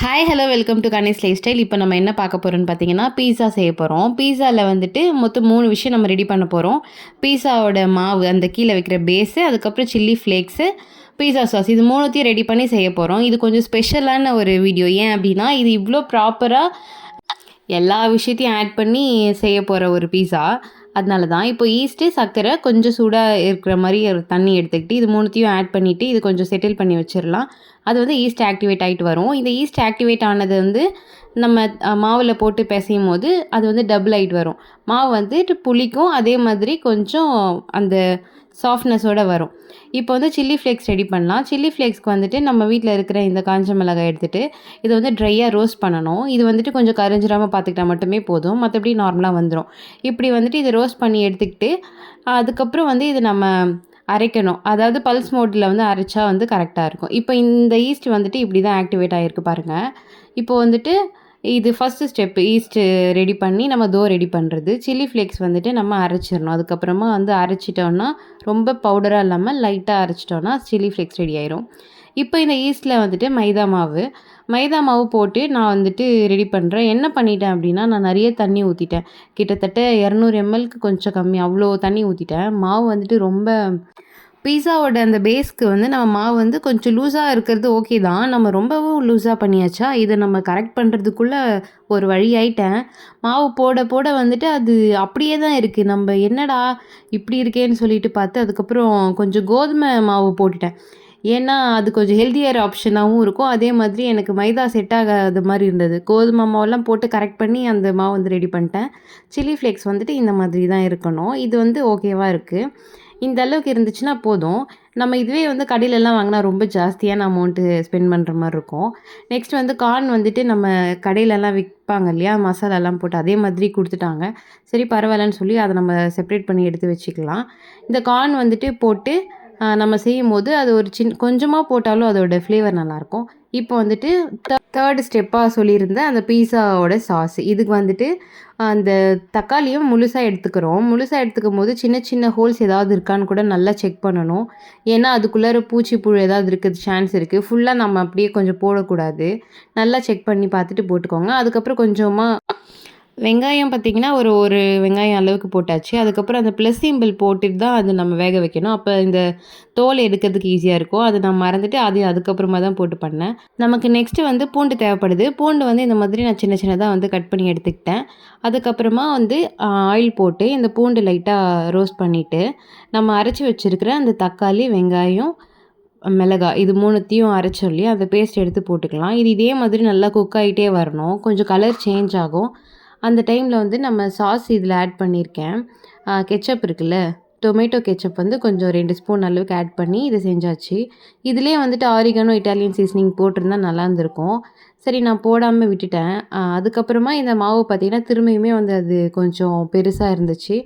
Hi hello welcome to Kani's life style. இப்போ நம்ம என்ன பார்க்க போகிறோம்னு பார்த்தீங்கன்னா பீஸா செய்ய போகிறோம். பீஸாவில் வந்துட்டு மொத்தம் 3 விஷயம் நம்ம ரெடி பண்ண போகிறோம். பீஸாவோட மாவு, அந்த கீழே வைக்கிற பேஸு, அதுக்கப்புறம் சில்லி ஃப்ளேக்ஸு, பீஸா சாஸ், இது 3த்தையும் ரெடி பண்ணி செய்ய போகிறோம். இது கொஞ்சம் ஸ்பெஷலான ஒரு வீடியோ. ஏன் அப்படின்னா இது இவ்வளோ ப்ராப்பராக எல்லா விஷயத்தையும் ஆட் பண்ணி செய்ய போகிற ஒரு பீஸா. அதனால தான் இப்போ ஈஸ்ட்டு, சர்க்கரை, கொஞ்சம் சூடாக இருக்கிற மாதிரி ஒரு தண்ணி எடுத்துக்கிட்டு இது 3த்தையும் ஆட் பண்ணிவிட்டு இது கொஞ்சம் செட்டில் பண்ணி வச்சிடலாம். அது வந்து ஈஸ்ட் ஆக்டிவேட் ஆகிட்டு வரும். இந்த ஈஸ்ட் ஆக்டிவேட் ஆனது வந்து நம்ம மாவில் போட்டு பிசையும் போது அது வந்து டபுள் ஆகிட்டு வரும். மாவு வந்துட்டு புளிக்கும், அதே மாதிரி கொஞ்சம் அந்த சாஃப்ட்னஸோடு வரும். இப்போ வந்து சில்லி ஃப்ளேக்ஸ் ரெடி பண்ணலாம். சில்லி ஃப்ளேக்ஸ்க்கு வந்துட்டு நம்ம வீட்டில் இருக்கிற இந்த காஞ்ச மிளகாய் எடுத்துகிட்டு இதை வந்து ட்ரையாக ரோஸ்ட் பண்ணணும். இது வந்துட்டு கொஞ்சம் கரைஞ்சிடாமல் பார்த்துக்கிட்டா மட்டுமே போதும், மற்றபடி நார்மலாக வந்துடும். இப்படி வந்துட்டு இதை ரோஸ்ட் பண்ணி எடுத்துக்கிட்டு அதுக்கப்புறம் வந்து இது நம்ம அரைக்கணும். அதாவது பல்ஸ் மோட்டில் வந்து அரைச்சா வந்து கரெக்டாக இருக்கும். இப்போ இந்த ஈஸ்ட் வந்துட்டு இப்படி தான் ஆக்டிவேட் ஆகிருக்கு பாருங்கள். இப்போ வந்துட்டு இது ஃபஸ்ட்டு ஸ்டெப்பு. ஈஸ்ட்டு ரெடி பண்ணி நம்ம ரெடி பண்ணுறது. சில்லி ஃப்ளேக்ஸ் வந்துட்டு நம்ம அரைச்சிடணும். அதுக்கப்புறமா வந்து அரைச்சிட்டோன்னா ரொம்ப பவுடராக இல்லாமல் லைட்டாக அரைச்சிட்டோன்னா சில்லி ஃப்ளேக்ஸ் ரெடி ஆயிரும். இப்போ இந்த ஈஸ்ட்டில் வந்துட்டு மைதா மாவு போட்டு நான் வந்துட்டு ரெடி பண்ணுறேன். என்ன பண்ணிட்டேன் அப்படின்னா, நான் நிறைய தண்ணி ஊற்றிட்டேன். கிட்டத்தட்ட 200 mlக்கு கொஞ்சம் கம்மி, அவ்வளோ தண்ணி ஊற்றிட்டேன். மாவு வந்துட்டு ரொம்ப பீஸாவோட அந்த பேஸ்க்கு வந்து நம்ம மாவு வந்து கொஞ்சம் லூஸாக இருக்கிறது ஓகே தான். நம்ம ரொம்பவும் லூஸாக பண்ணியாச்சா, இதை நம்ம கரெக்ட் பண்ணுறதுக்குள்ளே ஒரு வழி ஆயிட்டேன். மாவு போட போட வந்துட்டு அது அப்படியே தான் இருக்குது. நம்ம என்னடா இப்படி இருக்கேன்னு சொல்லிட்டு பார்த்து அதுக்கப்புறம் கொஞ்சம் கோதுமை மாவு போட்டுட்டேன். ஏன்னா அது கொஞ்சம் ஹெல்த்தியர் ஆப்ஷனாகவும் இருக்கும். அதே மாதிரி எனக்கு மைதா செட் ஆகாத மாதிரி இருந்தது. கோதுமை மாவெல்லாம் போட்டு கரெக்ட் பண்ணி அந்த மாவு வந்து ரெடி பண்ணிட்டேன். சில்லி ஃப்ளேக்ஸ் வந்துட்டு இந்த மாதிரி தான் இருக்கணும். இது வந்து ஓகேவாக இருக்குது. இந்த அளவுக்கு இருந்துச்சுன்னா போதும். நம்ம இதுவே வந்து கடையிலலாம் வாங்கினா ரொம்ப ஜாஸ்தியான அமௌண்ட்டு ஸ்பெண்ட் பண்ணுற மாதிரி இருக்கும். நெக்ஸ்ட் வந்து கார்ன் வந்துட்டு நம்ம கடையிலலாம் விற்பாங்க இல்லையா, மசாலாலாம் போட்டு அதே மாதிரி கொடுத்துட்டாங்க. சரி பரவாயில்லன்னு சொல்லி அதை நம்ம செப்பரேட் பண்ணி எடுத்து வச்சுக்கலாம். இந்த கார்ன் வந்துட்டு போட்டு நம்ம செய்யும்போது அது ஒரு கொஞ்சமாக போட்டாலும் அதோடய ஃப்ளேவர் நல்லாயிருக்கும். இப்போ வந்துட்டு தேர்டு ஸ்டெப்பாக சொல்லியிருந்தேன் அந்த பீஸாவோட சாஸ். இதுக்கு வந்துட்டு அந்த தக்காளியும் முழுசாக எடுத்துக்கிறோம். முழுசாக எடுத்துக்கும் போது சின்ன சின்ன ஹோல்ஸ் ஏதாவது இருக்கான்னு கூட நல்லா செக் பண்ணணும். ஏன்னா அதுக்குள்ளார பூச்சி புழு ஏதாவது இருக்கிறது சான்ஸ் இருக்குது. ஃபுல்லாக நம்ம அப்படியே கொஞ்சம் போடக்கூடாது. நல்லா செக் பண்ணி பார்த்துட்டு போட்டுக்கோங்க. அதுக்கப்புறம் கொஞ்சமாக வெங்காயம் பார்த்திங்கன்னா ஒரு வெங்காயம் அளவுக்கு போட்டாச்சு. அதுக்கப்புறம் அந்த ப்ளஸ் சிம்பிள் போட்டுட்டு தான் அது நம்ம வேக வைக்கணும். அப்போ இந்த தோல் எடுக்கிறதுக்கு ஈஸியாக இருக்கும். அது நான் மறந்துட்டு அதையும் அதுக்கப்புறமா தான் போட்டு பண்ணேன். நமக்கு நெக்ஸ்ட்டு வந்து பூண்டு தேவைப்படுது. பூண்டு வந்து இந்த மாதிரி நான் சின்ன சின்னதாக வந்து கட் பண்ணி எடுத்துக்கிட்டேன். அதுக்கப்புறமா வந்து ஆயில் போட்டு இந்த பூண்டு லைட்டாக ரோஸ்ட் பண்ணிவிட்டு நம்ம அரைச்சி வச்சுருக்கிற அந்த தக்காளி, வெங்காயம், மிளகாய், இது 3த்தையும் அரைச்சோம் இல்லையா, அந்த பேஸ்ட் எடுத்து போட்டுக்கலாம். இது இதே மாதிரி நல்லா குக் ஆகிட்டே வரணும். கொஞ்சம் கலர் சேஞ்ச் ஆகும். அந்த டைமில் வந்து நம்ம சாஸ் இதில் ஆட் பண்ணியிருக்கேன். கெச்சப் இருக்குல்ல, டொமேட்டோ கெச்சப் வந்து கொஞ்சம் 2 ஸ்பூன் அளவுக்கு ஆட் பண்ணி இது செஞ்சாச்சு. இதுலேயே வந்துட்டு ஆரிகனோ, இட்டாலியன் சீசனிங் போட்டிருந்தா நல்லா இருந்திருக்கும். சரி நான் போடாமல் விட்டுட்டேன். அதுக்கப்புறமா இந்த மாவு பார்த்திங்கன்னா திரும்பியுமே வந்து அது கொஞ்சம் பெருசாக இருந்துச்சு.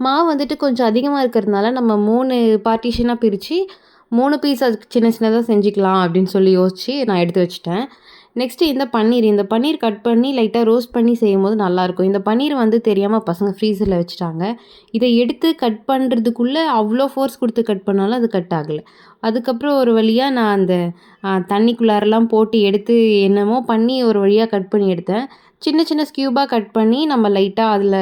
மாவு வந்துட்டு கொஞ்சம் அதிகமாக இருக்கிறதுனால நம்ம 3 பார்ட்டிஷனாக பிரித்து 3 பீஸா சின்ன சின்னதாக செஞ்சுக்கலாம் அப்படின்னு சொல்லி யோசித்து நான் எடுத்து வச்சுட்டேன். நெக்ஸ்ட்டு இந்த பன்னீர் கட் பண்ணி லைட்டாக ரோஸ்ட் பண்ணி செய்யும்போது நல்லாயிருக்கும். இந்த பன்னீர் வந்து தெரியாமல் பசங்க ஃப்ரீசரில் வச்சுட்டாங்க. இதை எடுத்து கட் பண்ணுறதுக்குள்ளே அவ்வளோ ஃபோர்ஸ் கொடுத்து கட் பண்ணாலும் அது கட் ஆகலை. அதுக்கப்புறம் ஒரு வழியாக நான் அந்த தண்ணிக்குள்ளாரெல்லாம் போட்டு எடுத்து என்னமோ பண்ணி ஒரு வழியாக கட் பண்ணி எடுத்தேன். சின்ன சின்ன ஸ்கியூபாக கட் பண்ணி நம்ம லைட்டாக அதில்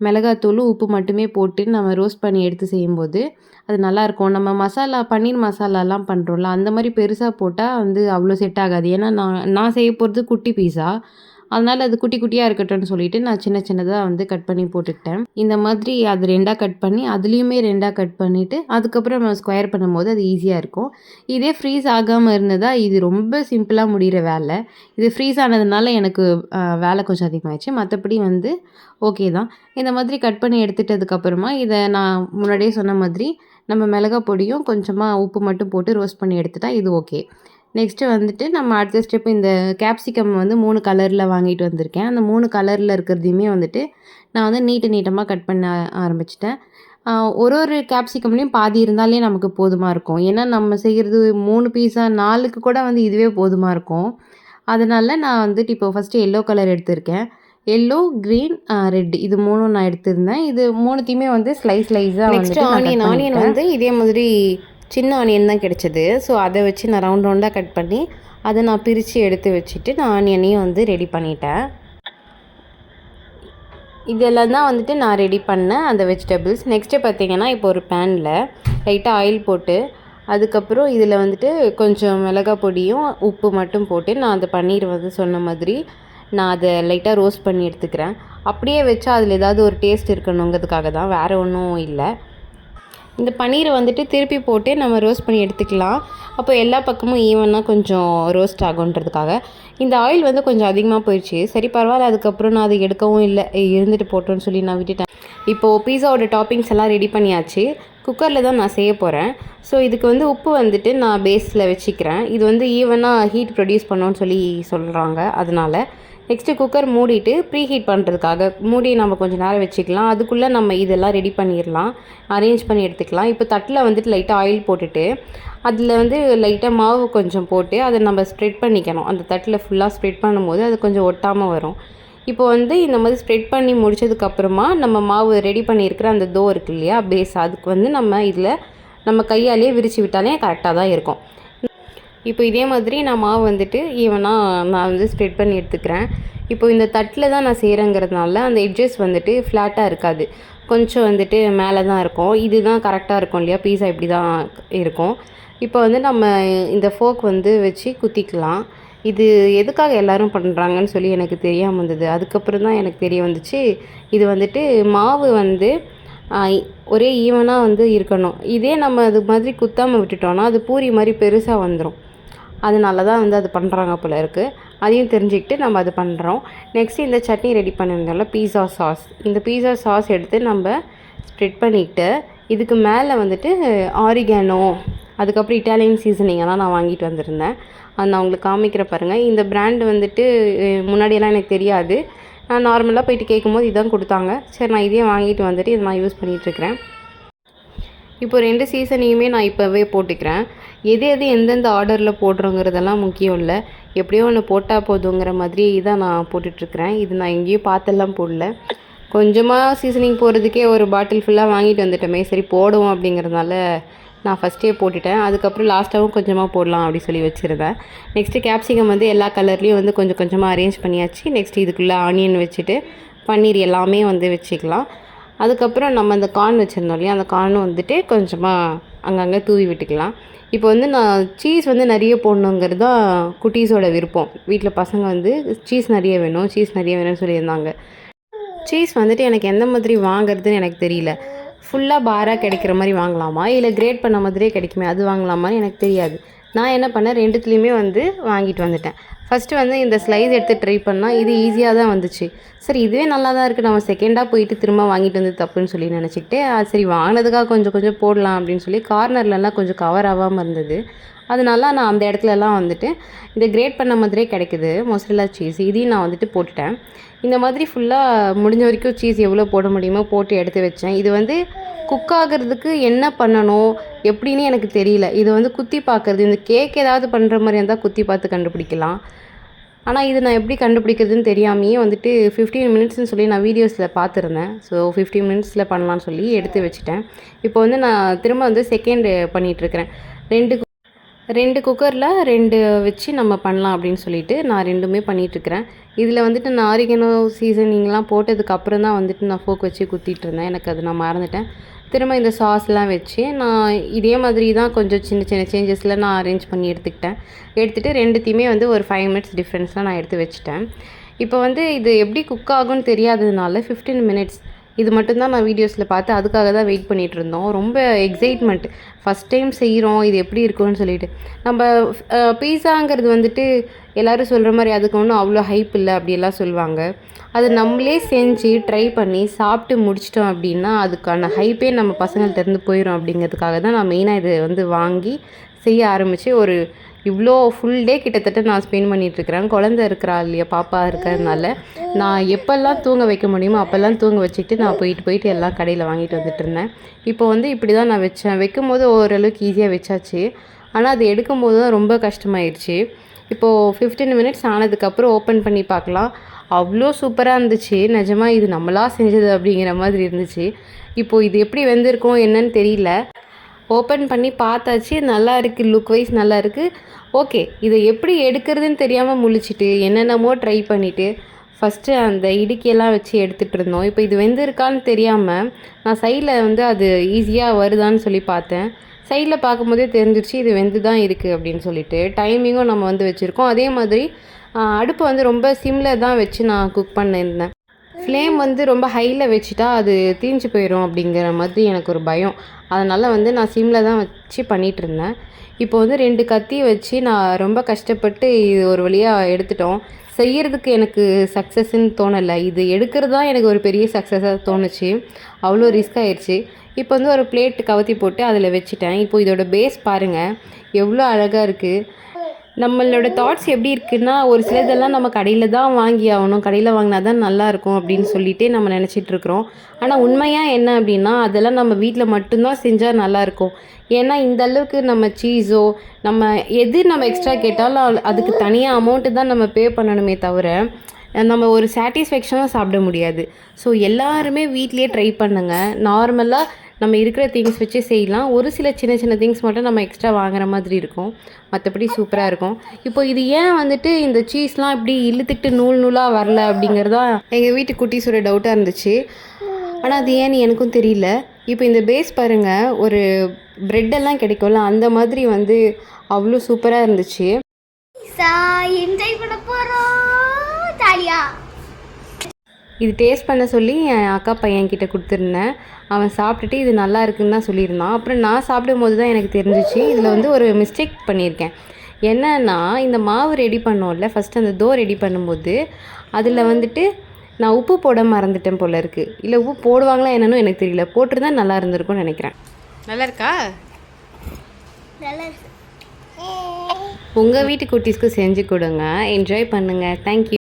மிளகாத்தூள், உப்பு மட்டுமே போட்டு நம்ம ரோஸ்ட் பண்ணி எடுத்து செய்யும்போது அது நல்லாயிருக்கும். நம்ம பன்னீர் மசாலாலாம் பண்ணுறோம்ல, அந்த மாதிரி பெருசாக போட்டால் வந்து அவ்வளோ செட் ஆகாது. ஏன்னா நான் செய்ய போகிறது குட்டி பீஸா. அதனால் அது குட்டி குட்டியாக இருக்கட்டும்னு சொல்லிவிட்டு நான் சின்ன சின்னதாக வந்து கட் பண்ணி போட்டுக்கிட்டேன். இந்த மாதிரி அது 2ஆக கட் பண்ணி அதுலேயுமே 2ஆக கட் பண்ணிவிட்டு அதுக்கப்புறம் நம்ம ஸ்கொயர் பண்ணும்போது அது ஈஸியாக இருக்கும். இதே ஃப்ரீஸ் ஆகாமல் இருந்ததால் இது ரொம்ப சிம்பிளாக முடிகிற வேலை. இது ஃப்ரீஸ் ஆனதுனால எனக்கு வேலை கொஞ்சம் அதிகமாகிடுச்சு. மற்றபடி வந்து ஓகே தான். இந்த மாதிரி கட் பண்ணி எடுத்துட்டதுக்கப்புறமா இதை நான் முன்னாடியே சொன்ன மாதிரி நம்ம மிளகாய் பொடியும் கொஞ்சமாக உப்பு மட்டும் போட்டு ரோஸ்ட் பண்ணி எடுத்துட்டா இது ஓகே. நெக்ஸ்ட்டு வந்துட்டு நம்ம அடுத்த ஸ்டெப்பு இந்த கேப்சிகம் வந்து 3 கலரில் வாங்கிட்டு வந்திருக்கேன். அந்த 3 கலரில் இருக்கிறதையுமே வந்துட்டு நான் வந்து நீட்டமாக கட் பண்ண ஆரம்பிச்சிட்டேன். ஒரு கேப்சிகம்லேயும் பாதி இருந்தாலே நமக்கு போதுமாக இருக்கும். ஏன்னா நம்ம செய்கிறது 3 பீஸா 4க்கு கூட வந்து இதுவே போதுமாக இருக்கும். அதனால் நான் வந்துட்டு இப்போ ஃபஸ்ட்டு எல்லோ கலர் எடுத்திருக்கேன். எல்லோ, க்ரீன், ரெட், இது 3ம் நான் எடுத்திருந்தேன். இது 3த்தையுமே வந்து ஸ்லைஸாக நெக்ஸ்ட்டு ஆனியன் வந்து இதே மாதிரி சின்ன ஆனியன் தான் கிடச்சிது. ஸோ அதை வச்சு நான் ரவுண்ட் ரவுண்டாக கட் பண்ணி அதை நான் பிரித்து எடுத்து வச்சுட்டு நான் ஆனியனையும் வந்து ரெடி பண்ணிட்டேன். இதெல்லாம் தான் வந்துட்டு நான் ரெடி பண்ணேன் அந்த வெஜிடபிள்ஸ். நெக்ஸ்ட்டு பார்த்திங்கன்னா இப்போ ஒரு பேனில் லைட்டாக ஆயில் போட்டு அதுக்கப்புறம் இதில் வந்துட்டு கொஞ்சம் மிளகாய் பொடியும் உப்பு மட்டும் போட்டு நான் அந்த பன்னீர் வந்து சொன்ன மாதிரி நான் அதை லைட்டாக ரோஸ்ட் பண்ணி எடுத்துக்கிறேன். அப்படியே வச்சா அதில் ஏதாவது ஒரு டேஸ்ட் இருக்கணுங்கிறதுக்காக தான், வேறு ஒன்றும் இல்லை. இந்த பன்னீரை வந்துட்டு திருப்பி போட்டு நம்ம ரோஸ்ட் பண்ணி எடுத்துக்கலாம். அப்போ எல்லா பக்கமும் ஈவனாக கொஞ்சம் ரோஸ்ட் ஆகுன்றதுக்காக. இந்த ஆயில் வந்து கொஞ்சம் அதிகமாக போயிடுச்சு. சரி பரவாயில்ல, அதுக்கப்புறம் நான் அதை எடுக்கவும் இல்லை, இருந்துட்டு போட்டோன்னு சொல்லி நான் விட்டுட்டேன். இப்போது பீஸாவோட டாப்பிங்ஸ் எல்லாம் ரெடி பண்ணியாச்சு. குக்கரில் தான் நான் செய்ய போகிறேன். ஸோ இதுக்கு வந்து உப்பு வந்துட்டு நான் பேஸில் வச்சுக்கிறேன். இது வந்து ஈவனாக ஹீட் ப்ரொடியூஸ் பண்ணோன்னு சொல்லி சொல்கிறாங்க, அதனால். நெக்ஸ்ட்டு குக்கர் மூடிட்டு ப்ரீ ஹீட் பண்ணுறதுக்காக மூடி நம்ம கொஞ்சம் நேரம் வச்சுக்கலாம். அதுக்குள்ளே நம்ம இதெல்லாம் ரெடி பண்ணிடலாம், அரேஞ்ச் பண்ணி எடுத்துக்கலாம். இப்போ தட்டில் வந்துட்டு லைட்டாக ஆயில் போட்டுட்டு அதில் வந்து லைட்டாக மாவு கொஞ்சம் போட்டு அதை நம்ம ஸ்ப்ரெட் பண்ணிக்கணும். அந்த தட்டில் ஃபுல்லாக ஸ்ப்ரெட் பண்ணும்போது அது கொஞ்சம் ஒட்டாமல் வரும். இப்போ வந்து இந்த மாதிரி ஸ்ப்ரெட் பண்ணி முடிச்சதுக்கப்புறமா நம்ம மாவு ரெடி பண்ணியிருக்கிற அந்த தோ இருக்கு இல்லையா, பேஸ், அதுக்கு வந்து நம்ம இதில் நம்ம கையாலேயே விரித்து விட்டாலே கரெக்டாக தான் இருக்கும். இப்போ இதே மாதிரி நான் மாவு வந்துட்டு ஈவனாக நான் வந்து ஸ்ப்ரெட் பண்ணி எடுத்துக்கிறேன். இப்போ இந்த தட்டில் தான் நான் செய்கிறேங்கிறதுனால அந்த எட்ஜஸ் வந்துட்டு ஃப்ளாட்டாக இருக்காது, கொஞ்சம் வந்துட்டு மேலே தான் இருக்கும். இதுதான் கரெக்டாக இருக்கும் இல்லையா, பீஸா இப்படி தான் இருக்கும். இப்போ வந்து நம்ம இந்த ஃபோர்க் வந்து வச்சு குத்திக்கலாம். இது எதுக்காக எல்லோரும் பண்ணுறாங்கன்னு சொல்லி எனக்கு தெரியாமல் இருந்தது. அதுக்கப்புறம் தான் எனக்கு தெரிய வந்துச்சு, இது வந்துட்டு மாவு வந்து ஒரே ஈவனாக வந்து இருக்கணும். இதே நம்ம அது மாதிரி குத்தாமல் விட்டுட்டோன்னா அது பூரி மாதிரி பெருசாக வந்துடும். அதனால தான் வந்து அது பண்ணுறாங்க போல இருக்குது. அதையும் தெரிஞ்சுக்கிட்டு நம்ம அது பண்ணுறோம். நெக்ஸ்ட்டு இந்த சட்னி ரெடி பண்ணியிருந்தோம்ல, பீஸா சாஸ். இந்த பீஸா சாஸ் எடுத்து நம்ம ஸ்ப்ரெட் பண்ணிக்கிட்டு இதுக்கு மேலே வந்துட்டு ஆரிகானோ, அதுக்கப்புறம் இட்டாலியன் சீசனிங்கெல்லாம் நான் வாங்கிட்டு வந்திருந்தேன். அது நான் உங்களுக்கு காமிக்கிற பாருங்கள். இந்த பிராண்டு வந்துட்டு முன்னாடியெல்லாம் எனக்கு தெரியாது. நான் நார்மலாக போயிட்டு கேட்கும்போது இதான் கொடுத்தாங்க. சரி, நான் இதையும் வாங்கிட்டு வந்துட்டு இதை நான் யூஸ் பண்ணிகிட்ருக்கிறேன். இப்போ 2 சீசனையுமே நான் இப்போவே போட்டுக்கிறேன். எது எந்தெந்த ஆர்டரில் போடுறோங்கிறதெல்லாம் முக்கியம் இல்லை, எப்படியோ ஒன்று போட்டால் போதுங்கிற மாதிரி தான் நான் போட்டுட்ருக்கிறேன். இது நான் எங்கேயும் பார்த்தெல்லாம் போடல. கொஞ்சமாக சீசனிங் போடுறதுக்கே ஒரு பாட்டில் ஃபுல்லாக வாங்கிட்டு வந்துட்டோமே, சரி போடுவோம் அப்படிங்கிறதுனால நான் ஃபஸ்ட்டே போட்டுட்டேன். அதுக்கப்புறம் லாஸ்ட்டாகவும் கொஞ்சமாக போடலாம் அப்படி சொல்லி வச்சுருந்தேன். நெக்ஸ்ட்டு கேப்சிகம் வந்து எல்லா கலர்லேயும் வந்து கொஞ்சம் கொஞ்சமாக அரேஞ்ச் பண்ணியாச்சு. நெக்ஸ்ட் இதுக்குள்ளே ஆனியன் வச்சுட்டு பன்னீர் எல்லாமே வந்து வச்சுக்கலாம். அதுக்கப்புறம் நம்ம அந்த கார்ன் வச்சுருந்தோம் இல்லையா, அந்த கார்னும் வந்துட்டு கொஞ்சமாக அங்கங்கே தூவி விட்டுக்கலாம். இப்போ வந்து நான் சீஸ் வந்து நிறைய போடணுங்கிறது தான் குட்டீஸோட விருப்பம். வீட்டில் பசங்க வந்து சீஸ் நிறைய வேணும்னு சொல்லியிருந்தாங்க. சீஸ் வந்துட்டு எனக்கு எந்த மாதிரி வாங்குறதுன்னு எனக்கு தெரியல. ஃபுல்லாக பாராக கிடைக்கிற மாதிரி வாங்கலாமா, இல்லை கிரேட் பண்ண மாதிரியே கிடைக்குமே அது வாங்கலாமான்னு எனக்கு தெரியாது. நான் என்ன பண்ணேன், 2த்துலேயுமே வந்து வாங்கிட்டு வந்துட்டேன். ஃபஸ்ட்டு வந்து இந்த ஸ்லைஸ் எடுத்து ட்ரை பண்ணால் இது ஈஸியாக தான் வந்துச்சு. சரி இதுவே நல்லா தான் இருக்குது, நம்ம செகண்டாக போயிட்டு திரும்ப வாங்கிட்டு வந்து தப்புன்னு சொல்லி நினச்சிக்கிட்டு சரி வாங்கினதுக்காக கொஞ்சம் கொஞ்சம் போடலாம் அப்படின்னு சொல்லி கார்னர்லலாம் கொஞ்சம் கவர் ஆகாமல் இருந்தது. அதனால நான் அந்த இடத்துலலாம் வந்துட்டு இந்த கிரேட் பண்ண மாதிரியே கிடைக்குது மொசரல்லா சீஸ், இதையும் நான் வந்துட்டு போட்டுட்டேன். இந்த மாதிரி ஃபுல்லாக முடிஞ்ச வரைக்கும் சீஸ் எவ்வளோ போட முடியுமோ போட்டு எடுத்து வச்சேன். இது வந்து குக் ஆகிறதுக்கு என்ன பண்ணணும் எப்படின்னு எனக்கு தெரியல. இது வந்து குத்தி பார்க்குறது, இந்த கேக் ஏதாவது பண்ணுற மாதிரி இருந்தால் குத்தி பார்த்து கண்டுபிடிக்கலாம். ஆனால் இது நான் எப்படி கண்டுபிடிக்கிறதுன்னு தெரியாமையே வந்துட்டு 15 மினிட்ஸ்னு சொல்லி நான் வீடியோஸில் பார்த்துருந்தேன். ஸோ 15 மினிட்ஸில் பண்ணலான்னு சொல்லி எடுத்து வச்சுட்டேன். இப்போ வந்து நான் திரும்ப வந்து செகண்ட் பண்ணிகிட்ருக்கிறேன். 2 குக்கரில் 2 வச்சு நம்ம பண்ணலாம் அப்படின்னு சொல்லிட்டு நான் 2மே பண்ணிகிட்ருக்கிறேன். இதில் வந்துட்டு நான் ஆரிகனோ சீசனிங்லாம் போட்டதுக்கப்புறம் தான் வந்துட்டு நான் ஃபோக் வச்சு குத்திட்டு இருந்தேன். எனக்கு அது நான் மறந்துட்டேன். திரும்ப இந்த சாஸ்லாம் வச்சு நான் இதே மாதிரி தான் கொஞ்சம் சின்ன சின்ன சேஞ்சஸில் நான் அரேஞ்ச் பண்ணி எடுத்துகிட்டு 2த்தையுமே வந்து ஒரு 5 மினிட்ஸ் டிஃப்ரென்ஸில் நான் எடுத்து வச்சுட்டேன். இப்போ வந்து இது எப்படி குக் ஆகும்னு தெரியாததுனால 15 மினிட்ஸ் இது மட்டும்தான் நான் வீடியோஸில் பார்த்து அதுக்காக தான் வெயிட் பண்ணிகிட்டு இருந்தோம். ரொம்ப எக்ஸைட்மெண்ட், ஃபஸ்ட் டைம் செய்கிறோம், இது எப்படி இருக்கும்னு சொல்லிட்டு. நம்ம பீஸாங்கிறது வந்துட்டு எல்லோரும் சொல்கிற மாதிரி அதுக்கு ஒன்றும் அவ்வளோ ஹைப் இல்லை அப்படியெல்லாம் சொல்லுவாங்க. அது நம்மளே செஞ்சு ட்ரை பண்ணி சாப்பிட்டு முடிச்சிட்டோம் அப்படின்னா அதுக்கான ஹைப்பே நம்ம பசங்கள்கிட்டருந்து போயிடும். அப்படிங்கிறதுக்காக தான் நான் மெயினாக இது வந்து வாங்கி செய்ய ஆரம்பித்து ஒரு இவ்வளோ ஃபுல் டே கிட்டத்தட்ட நான் ஸ்பெண்ட் பண்ணிகிட்ருக்கிறேன். குழந்த இருக்கிறா இல்லையா, பாப்பா இருக்கிறதுனால நான் எப்போல்லாம் தூங்க வைக்க முடியுமோ அப்போல்லாம் தூங்க வச்சுக்கிட்டு நான் போயிட்டு எல்லாம் கடையில் வாங்கிட்டு வந்துட்டுருந்தேன். இப்போ வந்து இப்படி தான் நான் வச்சேன். வைக்கும்போது ஓரளவுக்கு ஈஸியாக வச்சாச்சு, ஆனால் அது எடுக்கும்போது தான் ரொம்ப கஷ்டமாயிடுச்சு. இப்போது 15 மினிட்ஸ் ஆனதுக்கப்புறம் ஓப்பன் பண்ணி பார்க்கலாம். அவ்வளோ சூப்பராக இருந்துச்சு. நிஜமாக இது நம்மளாக செஞ்சது அப்படிங்கிற மாதிரி இருந்துச்சு. இப்போது இது எப்படி வெந்திருக்கும் என்னன்னு தெரியல. ஓப்பன் பண்ணி பார்த்தாச்சு. நல்லா இருக்குது, லுக் வைஸ் நல்லா இருக்குது. ஓகே, இதை எப்படி எடுக்கிறதுன்னு தெரியாமல் முழிச்சிட்டு என்னென்னமோ ட்ரை பண்ணிவிட்டு ஃபஸ்ட்டு அந்த இடுக்கியெல்லாம் வச்சு எடுத்துகிட்டு இருந்தோம். இப்போ இது வெந்திருக்கான்னு தெரியாமல் நான் சைடில் வந்து அது ஈஸியாக வருதான்னு சொல்லி பார்த்தேன். சைடில் பார்க்கும்போதே தெரிஞ்சிருச்சு இது வெந்து தான் இருக்குது அப்படின்னு சொல்லிட்டு. டைமிங்கும் நம்ம வந்து வச்சுருக்கோம். அதே மாதிரி அடுப்பை வந்து ரொம்ப சிம்மில் தான் வச்சு நான் குக் பண்ணியிருந்தேன். ஃப்ளேம் வந்து ரொம்ப ஹையில் வச்சுட்டா அது தீஞ்சு போயிடும் அப்படிங்கிற மாதிரி எனக்கு ஒரு பயம். அதனால் வந்து நான் சிம்மில் தான் வச்சு பண்ணிகிட்ருந்தேன். இப்போ வந்து 2 கத்தி வச்சு நான் ரொம்ப கஷ்டப்பட்டு இது ஒரு வழியாக எடுத்துட்டோம். செய்கிறதுக்கு எனக்கு சக்ஸஸ்ன்னு தோணலை. இது எடுக்கிறது தான் எனக்கு ஒரு பெரிய சக்ஸஸாக தோணுச்சு. அவ்வளோ ரிஸ்க் ஆயிடுச்சு. இப்போ வந்து ஒரு பிளேட் கவுத்தி போட்டு அதில் வச்சுட்டேன். இப்போ இதோட பேஸ் பாருங்கள் எவ்வளோ அழகாக இருக்குது. நம்மளோட தாட்ஸ் எப்படி இருக்குன்னா, ஒரு சிலதெல்லாம் நம்ம கடையில் தான் வாங்கி ஆகணும், கடையில் வாங்கினா தான் நல்லாயிருக்கும் அப்படின்னு சொல்லிட்டு நம்ம நினச்சிட்ருக்குறோம். ஆனால் உண்மையாக என்ன அப்படின்னா, அதெல்லாம் நம்ம வீட்டில் மட்டும்தான் செஞ்சால் நல்லாயிருக்கும். ஏன்னா இந்த அளவுக்கு நம்ம சீஸோ நம்ம எது நம்ம எக்ஸ்ட்ரா கேட்டாலும் அதுக்கு தனியாக அமௌண்ட்டு தான் நம்ம பே பண்ணணுமே தவிர நம்ம ஒரு சாட்டிஸ்ஃபேக்ஷனாக சாப்பிட முடியாது. ஸோ எல்லாருமே வீட்லேயே ட்ரை பண்ணுங்கள். நார்மலாக நம்ம இருக்கிற திங்ஸ் வச்சு செய்யலாம். ஒரு சில சின்ன சின்ன திங்ஸ் மட்டும் நம்ம எக்ஸ்ட்ரா வாங்குற மாதிரி இருக்கும். மற்றபடி சூப்பராக இருக்கும். இப்போ இது ஏன் வந்துட்டு இந்த சீஸ்லாம் இப்படி இழுத்துக்கிட்டு நூல் நூலாக வரல அப்படிங்கிறதா எங்கள் வீட்டு குட்டீஸோட டவுட்டாக இருந்துச்சு. ஆனால் அது ஏன்னு எனக்கும் தெரியல. இப்போ இந்த பேஸ் பாருங்கள், ஒரு ப்ரெட்டெல்லாம் கிடைக்கும்ல அந்த மாதிரி வந்து அவ்வளோ சூப்பராக இருந்துச்சு. என்ஜாய் பண்ண போகிறோம் ஜாலியா. இது டேஸ்ட் பண்ண சொல்லி என் அக்கா பையன்கிட்ட கொடுத்துருந்தேன். அவன் சாப்பிட்டுட்டு இது நல்லா இருக்குன்னு தான் சொல்லியிருந்தான். அப்புறம் நான் சாப்பிடும் போது தான் எனக்கு தெரிஞ்சிச்சு இதில் வந்து ஒரு மிஸ்டேக் பண்ணியிருக்கேன். என்னன்னா இந்த மாவு ரெடி பண்ணோம்ல, ஃபஸ்ட்டு அந்த தோ ரெடி பண்ணும்போது அதில் வந்துட்டு நான் உப்பு போட மறந்துட்டேன் போல இருக்குது. இல்லை உப்பு போடுவாங்களா என்னன்னு எனக்கு தெரியல. போட்டிருந்தா நல்லா இருந்திருக்கும்னு நினைக்கிறேன். நல்லா இருக்கா? உங்கள் வீட்டு குட்டீஸ்க்கு செஞ்சு கொடுங்க, என்ஜாய் பண்ணுங்கள். தேங்க்யூ.